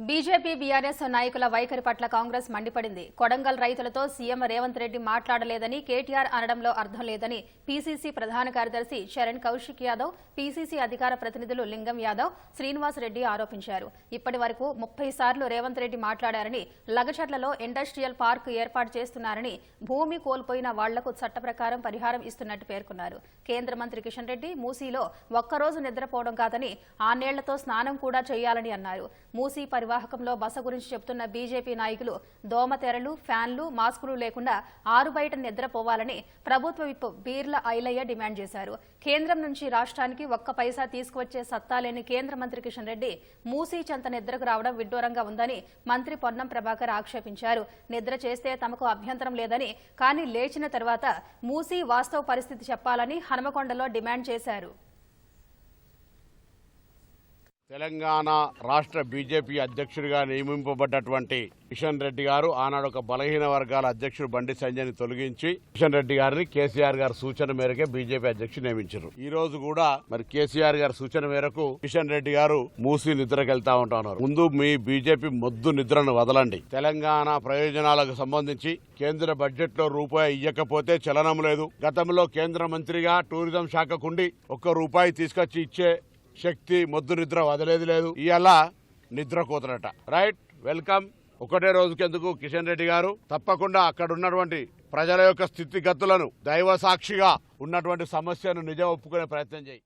BJP BRS నాయకుల వైఖరి పట్ల కాంగ్రెస్ మండిపడింది. కొడంగల్ రైతులతో సీఎం రేవంత్ రెడ్డి మాట్లాడలేదని, కేటీఆర్ అనడంలో అర్థం లేదని పీసీసీ ప్రధాన కార్యదర్శి చరణ్ కౌశిక్ యాదవ్, పీసీసీ అధికార ప్రతినిధులు లింగం యాదవ్, శ్రీనివాస్ రెడ్డి ఆరోపించారు. ఇప్పటి వరకు 30 సార్లు రేవంత్ రెడ్డి మాట్లాడారని, లగచర్లలో ఇండస్ట్రియల్ పార్క్ ఏర్పాటు చేస్తున్నారని, భూమి కోల్పోయిన వాళ్లకు చట్ట ప్రకారం పరిహారం ఇస్తున్నట్టు పేర్కొన్నారు. కేంద్ర మంత్రి కిషన్ రెడ్డి మూసీలో ఒక్కరోజు నిద్రపోవడం కాదని, ఆనేళ్లతో స్నానం కూడా చేయాలని అన్నారు. మూసీ నిర్వాహకంలో బస గురించి చెబుతున్న బీజేపీ నాయకులు దోమతెరలు, ఫ్యాన్లు, మాస్కులు లేకుండా ఆరుబయట నిద్రపోవాలని ప్రభుత్వ విప్ బీర్ల ఐలయ్య డిమాండ్ చేశారు. కేంద్రం నుంచి రాష్ట్రానికి ఒక్క పైసా తీసుకువచ్చే సత్తా లేని కేంద్ర మంత్రి కిషన్ రెడ్డి మూసీ చెంత నిద్రకు రావడం విడ్డూరంగా ఉందని మంత్రి పొన్నం ప్రభాకర్ ఆక్షేపించారు. నిద్ర చేస్తే తమకు అభ్యంతరం లేదని, కానీ లేచిన తర్వాత మూసీ వాస్తవ పరిస్థితి చెప్పాలని హనుమకొండలో డిమాండ్ చేశారు. తెలంగాణ రాష్ట్ర బీజేపీ అధ్యక్షుడిగా నియమింపబడ్డటువంటి కిషన్ రెడ్డి గారు ఆనాడు ఒక బలహీన వర్గాల అధ్యక్షుడు బండి సంజయ్ని తొలగించి కిషన్ రెడ్డి గారిని కేసీఆర్ గారి సూచన మేరకే బీజేపీ అధ్యక్షుడు నియమించారు. ఈ రోజు కూడా మరి కేసీఆర్ గారి సూచన మేరకు కిషన్ రెడ్డి గారు మూసి నిద్రకెళ్తా ఉంటున్నారు. ముందు మీ బీజేపీ మొద్దు నిద్రను వదలండి. తెలంగాణ ప్రయోజనాలకు సంబంధించి కేంద్ర బడ్జెట్ లో రూపాయి ఇయ్యకపోతే చలనం లేదు. గతంలో కేంద్ర మంత్రిగా టూరిజం శాఖకుండి ₹1 తీసుకొచ్చి ఇచ్చే శక్తి మొద్దు నిద్ర వదలేదు లేదు. ఇవాళ నిద్ర కూతురట. Right, welcome. ఒకటే రోజుకెందుకు కిషన్ రెడ్డి గారు తప్పకుండా అక్కడ ఉన్నటువంటి ప్రజల యొక్క స్థితిగతులను దైవ సాక్షిగా ఉన్నటువంటి సమస్యను నిజం ఒప్పుకునే ప్రయత్నం చేయి.